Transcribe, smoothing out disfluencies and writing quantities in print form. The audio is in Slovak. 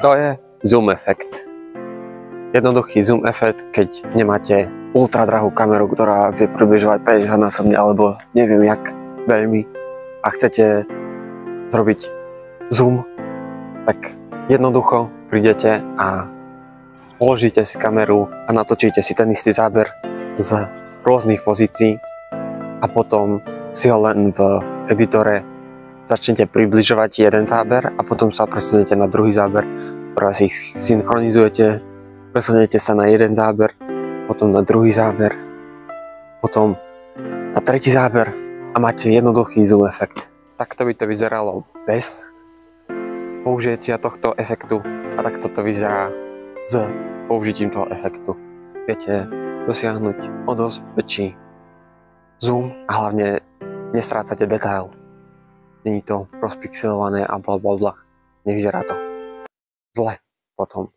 To je zoom efekt. Jednoduchý zoom efekt, keď nemáte ultra drahú kameru, ktorá vie približovať 50-násobne alebo neviem jak veľmi a chcete zrobiť zoom, tak jednoducho prídete a položíte si kameru a natočíte si ten istý záber z rôznych pozícií a potom si ho len v editore začnete približovať jeden záber a potom sa presunete na druhý záber. Prvé si ich synchronizujete, presunete sa na jeden záber, potom na druhý záber, potom na tretí záber a máte jednoduchý zoom efekt. Takto by to vyzeralo bez použitia tohto efektu a takto to vyzerá s použitím toho efektu. Viete dosiahnuť o dosť väčší zoom a hlavne nestrácate detail. Není to rozpixelované a blablabla. Nevyzerá to zle potom.